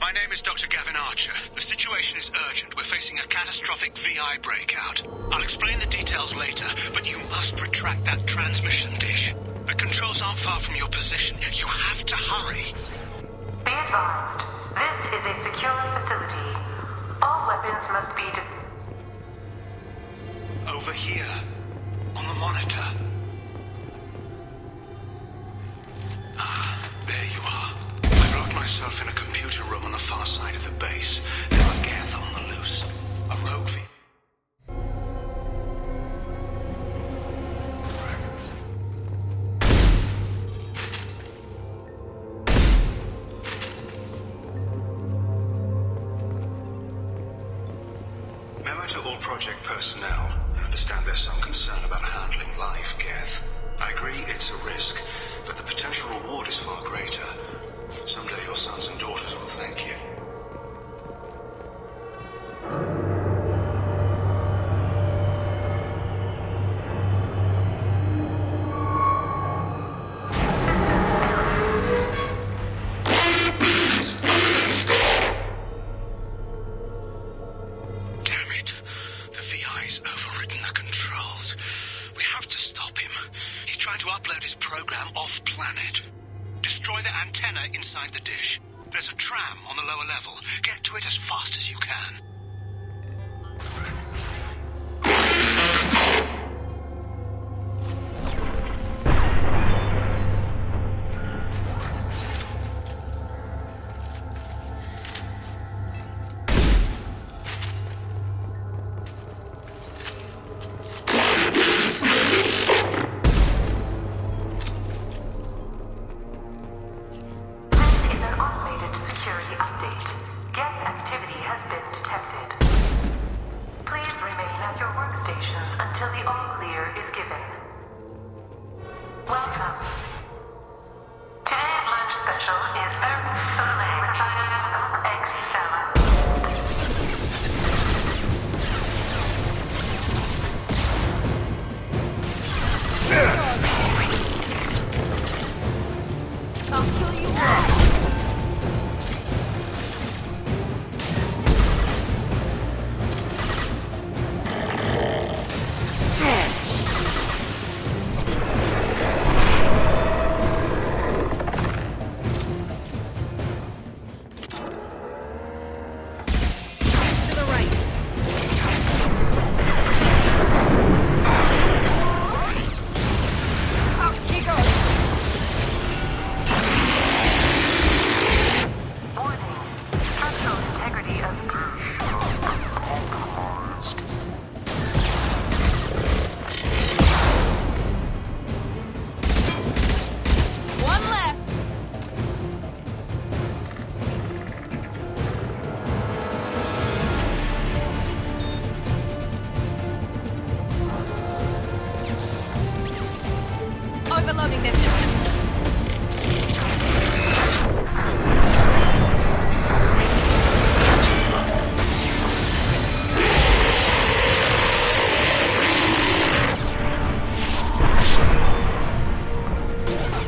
My name is Dr. Gavin Archer. The situation is urgent. We're facing a catastrophic VI breakout. I'll explain the details later, but you must retract that transmission dish. The controls aren't far from your position. You have to hurry. Be advised, this is a secure facility. All weapons must be over here, on the monitor. There you are. I locked myself in a computer room on the far side of the base. There are Geth on the loose. A rogue V. Memo to all Project personnel. I understand there's some concern about handling live Geth. I agree it's a risk, but the potential reward is far greater. Someday your sons and daughters will thank you. Damn it. The VI's overridden the controls. We have to stop him. He's trying to upload his program off-planet. Destroy the antenna inside the dish. There's a tram on the lower level. Get to it as fast as you can. until the all-clear is given. Welcome. Today's lunch special is urban filet with egg salad. I'll kill you all. Overloading them.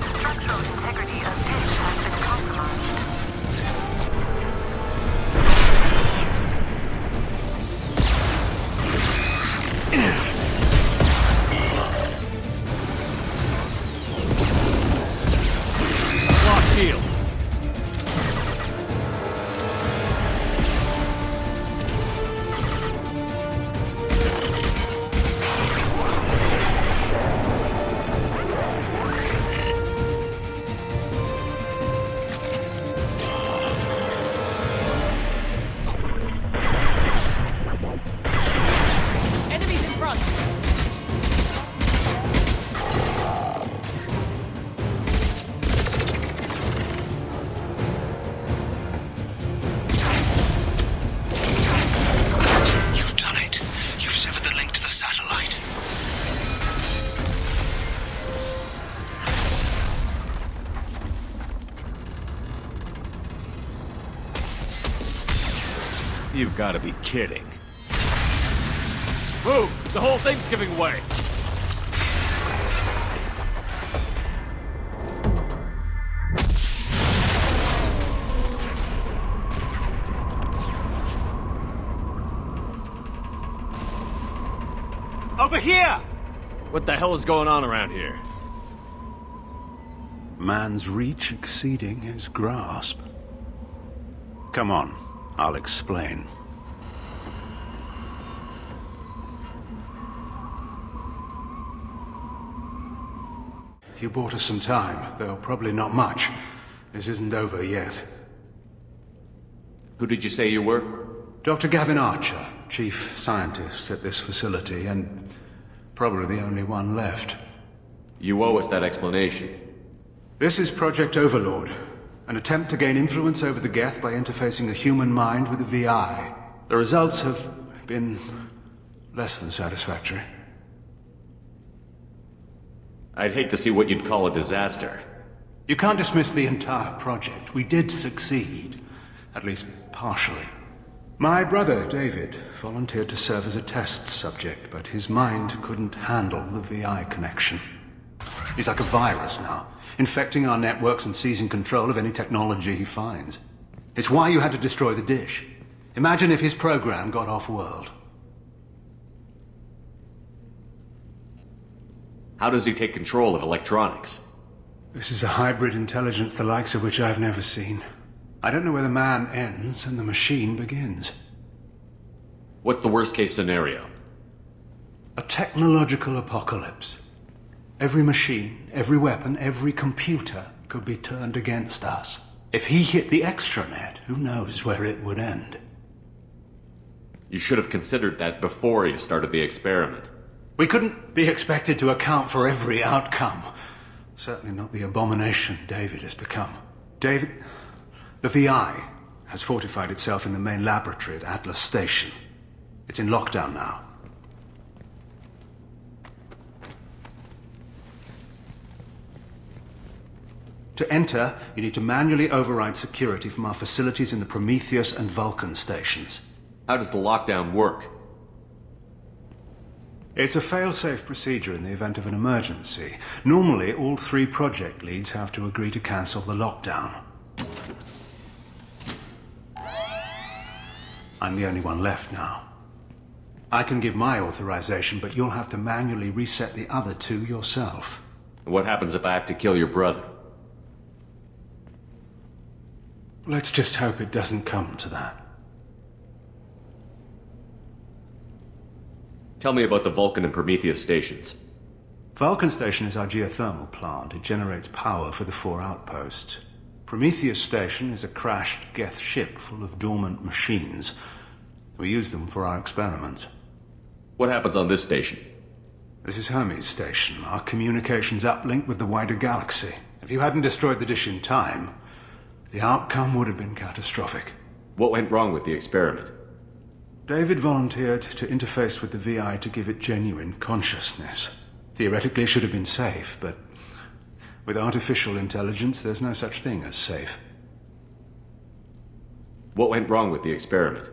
Structural integrity of dish has been compromised. Shield. Enemies in front. You've got to be kidding. Move! The whole thing's giving way! Over here! What the hell is going on around here? Man's reach exceeding his grasp. Come on, I'll explain. You bought us some time, though probably not much. This isn't over yet. Who did you say you were? Dr. Gavin Archer, chief scientist at this facility, and probably the only one left. You owe us that explanation. This is Project Overlord, an attempt to gain influence over the Geth by interfacing the human mind with the VI. The results have been less than satisfactory. I'd hate to see what you'd call a disaster. You can't dismiss the entire project. We did succeed, at least partially. My brother, David, volunteered to serve as a test subject, but his mind couldn't handle the VI connection. He's like a virus now, infecting our networks and seizing control of any technology he finds. It's why you had to destroy the dish. Imagine if his program got off-world. How does he take control of electronics? This is a hybrid intelligence the likes of which I've never seen. I don't know where the man ends and the machine begins. What's the worst-case scenario? A technological apocalypse. Every machine, every weapon, every computer could be turned against us. If he hit the extranet, who knows where it would end? You should have considered that before you started the experiment. We couldn't be expected to account for every outcome. Certainly not the abomination David has become. David... The VI has fortified itself in the main laboratory at Atlas Station. It's in lockdown now. To enter, you need to manually override security from our facilities in the Prometheus and Vulcan stations. How does the lockdown work? It's a fail-safe procedure in the event of an emergency. Normally, all 3 project leads have to agree to cancel the lockdown. I'm the only one left now. I can give my authorization, but you'll have to manually reset the other 2 yourself. What happens if I have to kill your brother? Let's just hope it doesn't come to that. Tell me about the Vulcan and Prometheus stations. Vulcan Station is our geothermal plant. It generates power for the 4 outposts. Prometheus Station is a crashed Geth ship full of dormant machines. We use them for our experiments. What happens on this station? This is Hermes Station, our communications uplink with the wider galaxy. If you hadn't destroyed the dish in time, the outcome would have been catastrophic. What went wrong with the experiment? David volunteered to interface with the VI to give it genuine consciousness. Theoretically, it should have been safe, but with artificial intelligence, there's no such thing as safe. What went wrong with the experiment?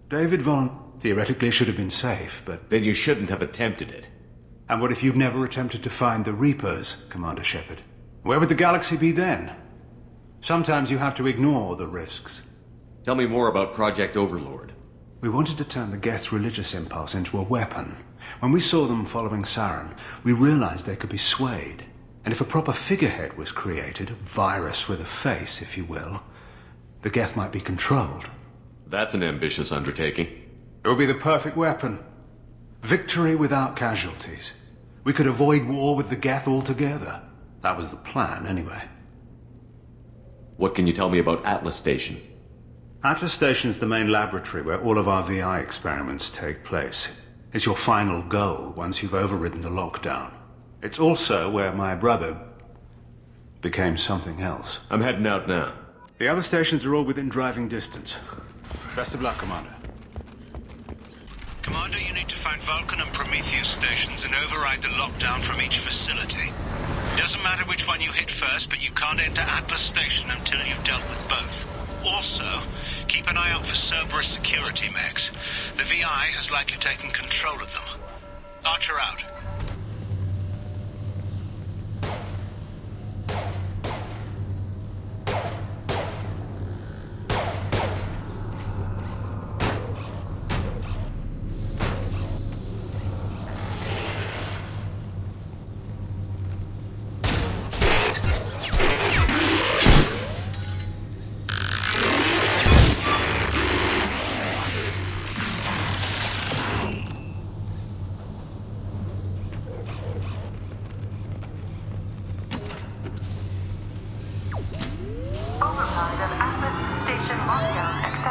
David theoretically should have been safe, but... Then you shouldn't have attempted it. And what if you'd never attempted to find the Reapers, Commander Shepard? Where would the galaxy be then? Sometimes you have to ignore the risks. Tell me more about Project Overlord. We wanted to turn the Geth's religious impulse into a weapon. When we saw them following Saren, we realized they could be swayed. And if a proper figurehead was created, a virus with a face, if you will, the Geth might be controlled. That's an ambitious undertaking. It would be the perfect weapon. Victory without casualties. We could avoid war with the Geth altogether. That was the plan, anyway. What can you tell me about Atlas Station? Atlas Station is the main laboratory where all of our VI experiments take place. It's your final goal once you've overridden the lockdown. It's also where my brother became something else. I'm heading out now. The other stations are all within driving distance. Best of luck, Commander. Commander, you need to find Vulcan and Prometheus stations and override the lockdown from each facility. It doesn't matter which one you hit first, but you can't enter Atlas Station until you've dealt with both. Also, keep an eye out for Cerberus security mechs. The VI has likely taken control of them. Archer out.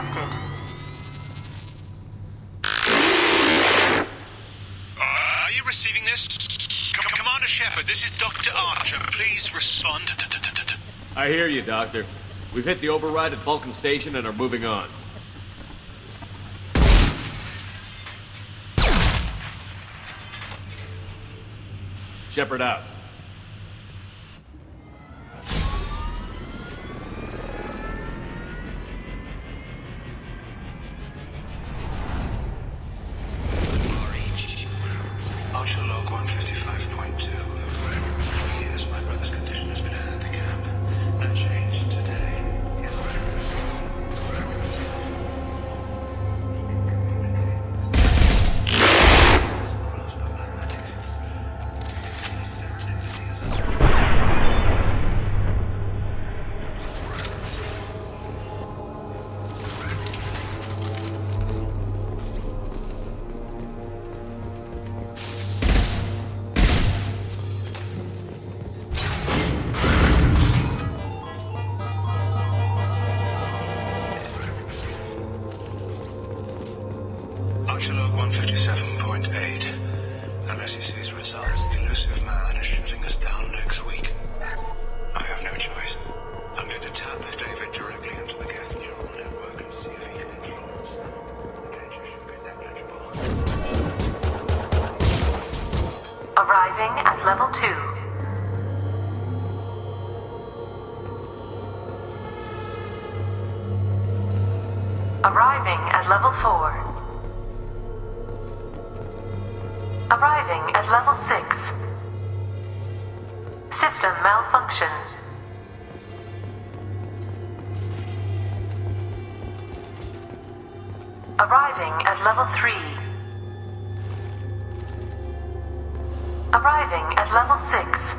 accepted. Are you receiving this? Commander Shepard, this is Dr. Archer. Please respond. I hear you, Doctor. We've hit the override at Vulcan Station and are moving on. Shepard out. Archer log 155.2. Yes, my brother's condition has been a handicap. That changed today. Archer log 157.8. Unless he sees results, the elusive man is shutting us down next week. I have no choice. I'm going to tap David directly into the Geth neural network and see if he can influence them. The danger should be negligible. Arriving at level 2. Arriving at level 4. Arriving at level 6. System malfunction. Arriving at level 3. Arriving at level 6.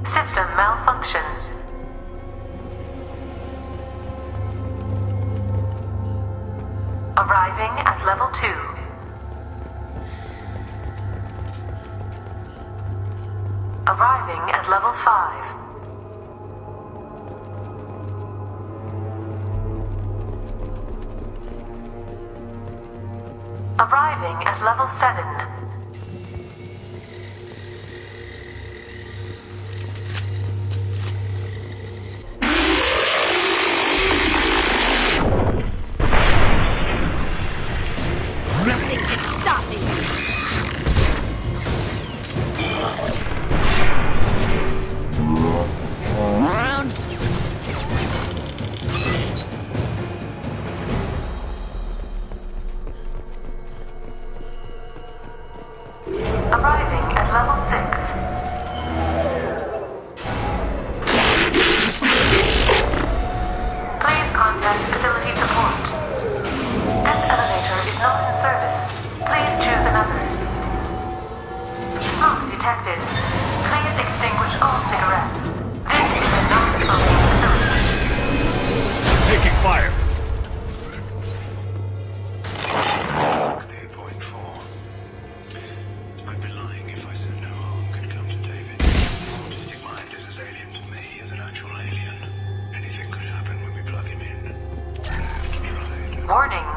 System malfunction. Arriving at level 2. Arriving at level 5. Arriving at level 7. Nothing can stop me. Round. Arriving at level 6. Please contact facility support. This elevator is not in service. Please choose another. Smoke detected. Please extinguish all cigarettes. This is a non-smoking facility. Taking fire. 8.4. I'd be lying if I said no harm could come to David. His autistic mind is as alien to me as an actual alien. Anything could happen when we plug him in. I have to try it. Warning.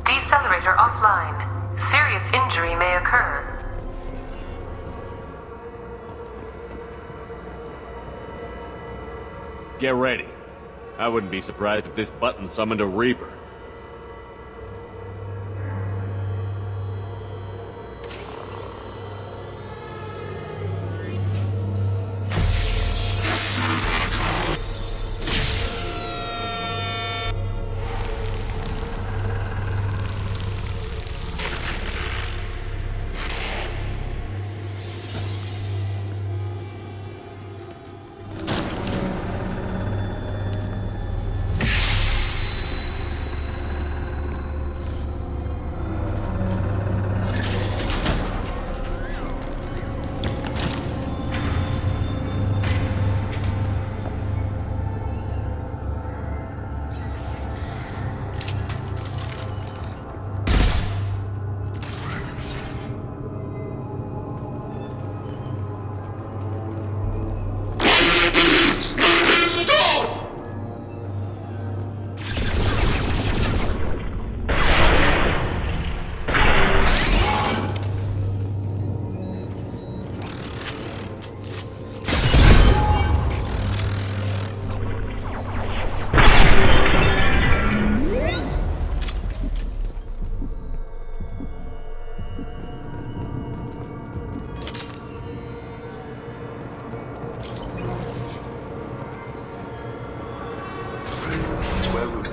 Decelerator offline. Serious injury may occur. Get ready. I wouldn't be surprised if this button summoned a Reaper.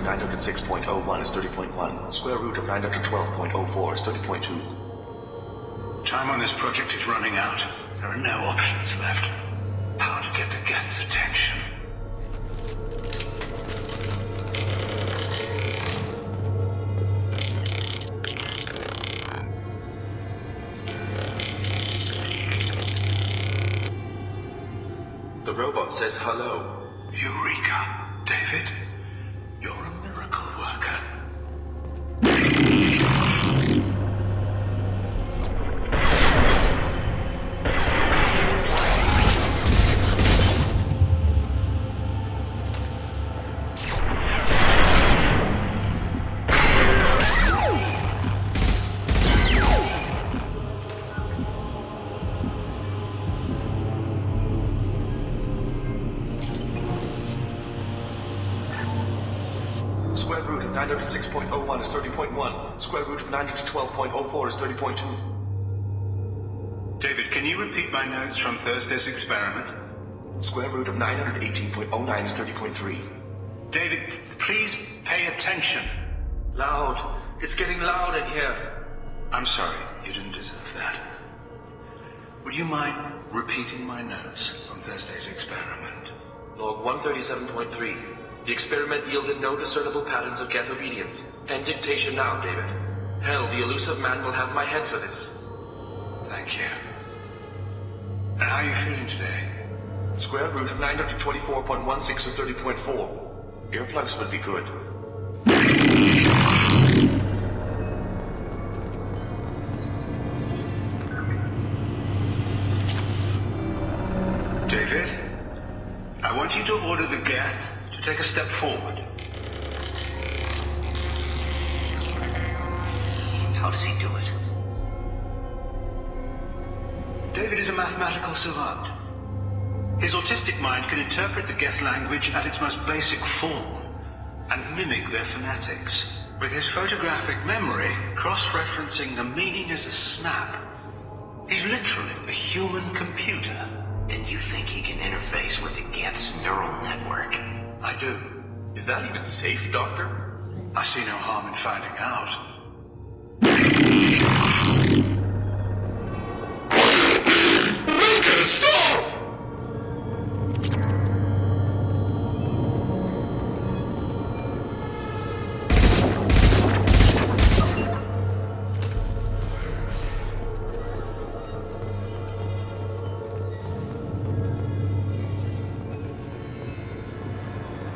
906.01 is 30.1. Square root of 912.04 is 30.2. Time on this project is running out. There are no options left. How to get the Geth's attention? The robot says hello. Eureka, David. You're a miracle worker. Square root of 906.01 is 30.1. Square root of 912.04 is 30.2. David, can you repeat my notes from Thursday's experiment? Square root of 918.09 is 30.3. David, please pay attention. Loud. It's getting loud in here. I'm sorry, you didn't deserve that. Would you mind repeating my notes from Thursday's experiment? Log 137.3. The experiment yielded no discernible patterns of Geth obedience. End dictation now, David. Hell, the elusive man will have my head for this. Thank you. And how are you feeling today? Square root of 924.16 is 30.4. Earplugs would be good. David, I want you to order the Geth to take a step forward. How does he do it? David is a mathematical savant. His autistic mind can interpret the Geth language at its most basic form and mimic their phonetics. With his photographic memory, cross-referencing the meaning as a snap. He's literally a human computer. And you think he can interface with the Geth's neural network? I do. Is that even safe, Doctor? I see no harm in finding out.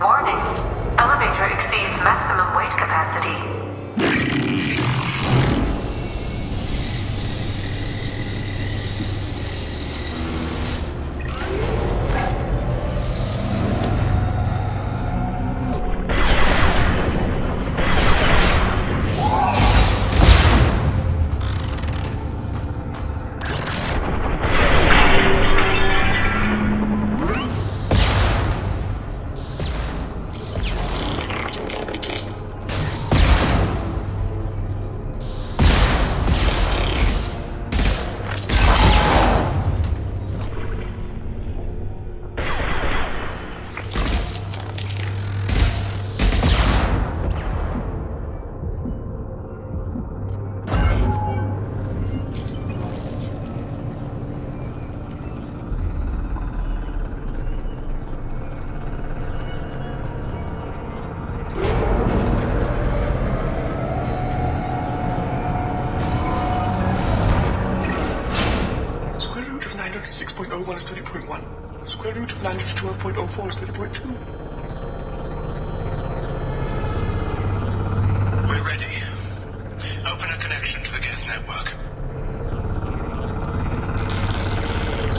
Warning. Elevator exceeds maximum weight capacity. is 30.1. Square root of 912.04 is 30.2. We're ready. Open a connection to the Geth network.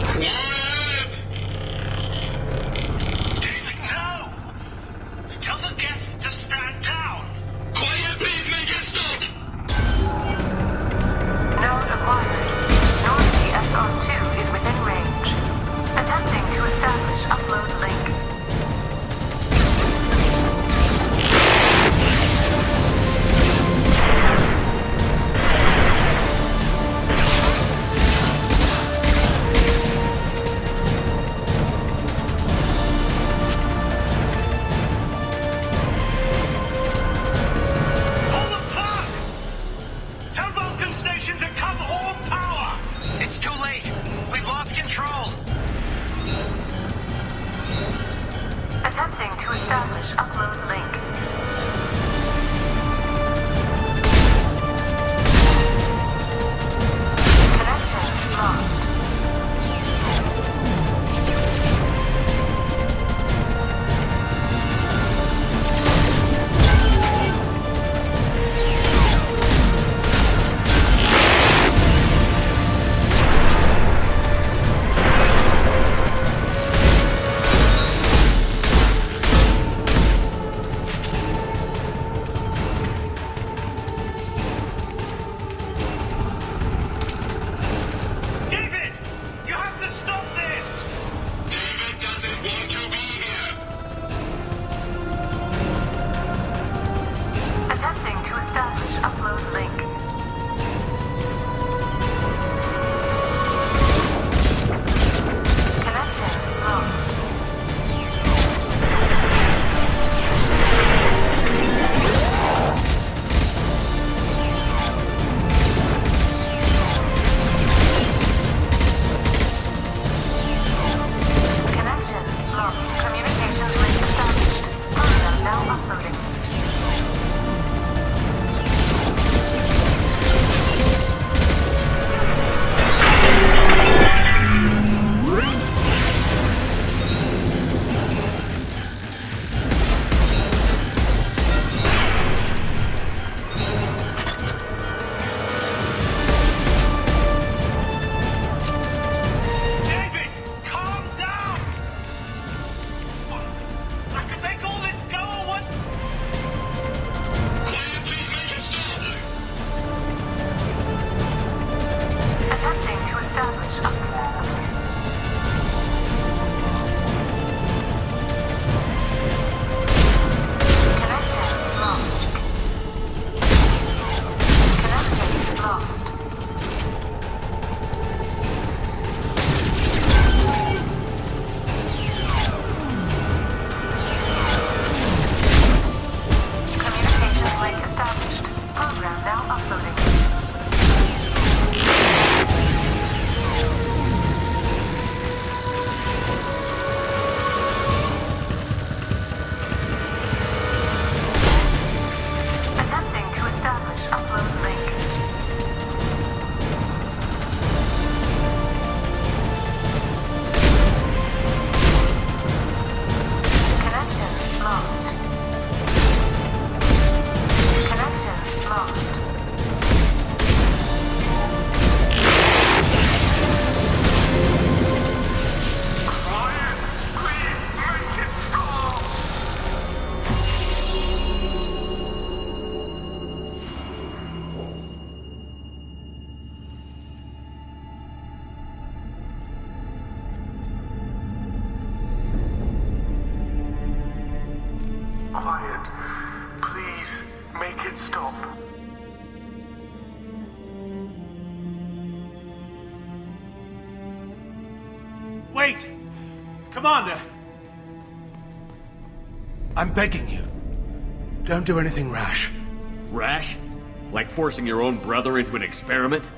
Quiet! David, no! Tell the Geth to stand down! Quiet, peacemaker, stop! Node acquired. North SWTOR 2 is within range. Attempting to establish upload link. establish upload link. Connection lost. Quiet. Please, make it stop. Wait! Commander! I'm begging you. Don't do anything rash. Rash? Like forcing your own brother into an experiment?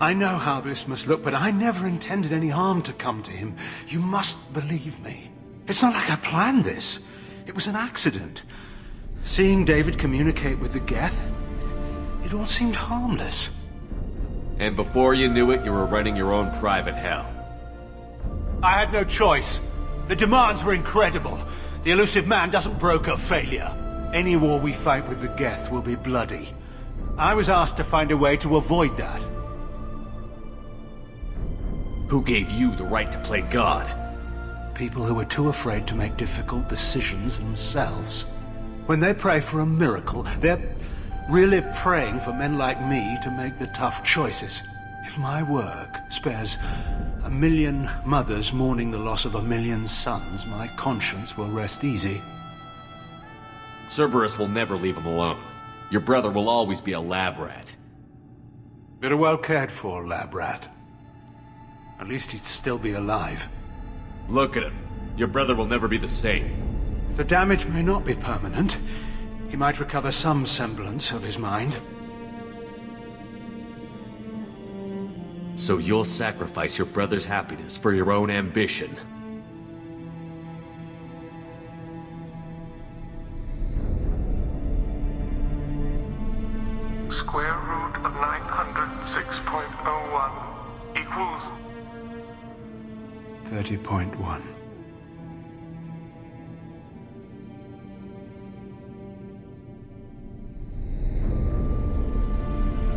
I know how this must look, but I never intended any harm to come to him. You must believe me. It's not like I planned this. It was an accident. Seeing David communicate with the Geth, it all seemed harmless. And before you knew it, you were running your own private hell. I had no choice. The demands were incredible. The elusive man doesn't broker failure. Any war we fight with the Geth will be bloody. I was asked to find a way to avoid that. Who gave you the right to play God? People who are too afraid to make difficult decisions themselves. When they pray for a miracle, they're really praying for men like me to make the tough choices. If my work spares 1 million mothers mourning the loss of 1 million sons, my conscience will rest easy. Cerberus will never leave him alone. Your brother will always be a lab rat. You're a well cared for lab rat. At least he'd still be alive. Look at him. Your brother will never be the same. The damage may not be permanent. He might recover some semblance of his mind. So you'll sacrifice your brother's happiness for your own ambition? Square root of 906.01 equals 30.1.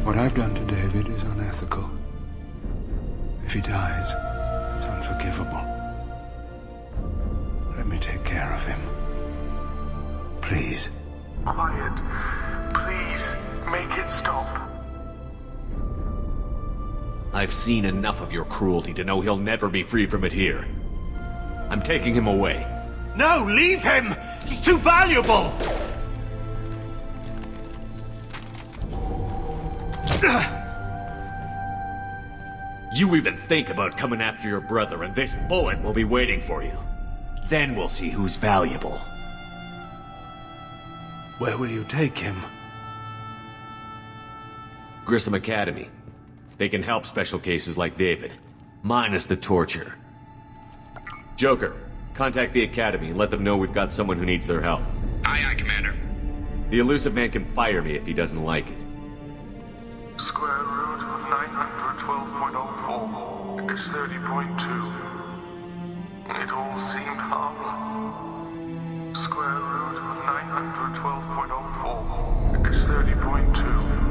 What I've done to David is unethical. If he dies, it's unforgivable. Let me take care of him. Please. quiet. Please, make it stop. I've seen enough of your cruelty to know he'll never be free from it here. I'm taking him away. No, leave him! He's too valuable! You even think about coming after your brother, and this bullet will be waiting for you. Then we'll see who's valuable. Where will you take him? Grissom Academy. They can help special cases like David. Minus the torture. Joker, contact the Academy and let them know we've got someone who needs their help. Aye, aye, Commander. The elusive man can fire me if he doesn't like it. Square root of 912.04 is 30.2. It all seemed harmless. Square root of 912.04 is 30.2.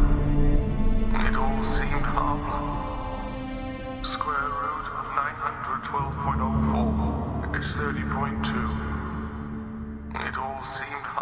It all seemed harmless. Square root of 912.04 is 30.2. It all seemed harmless.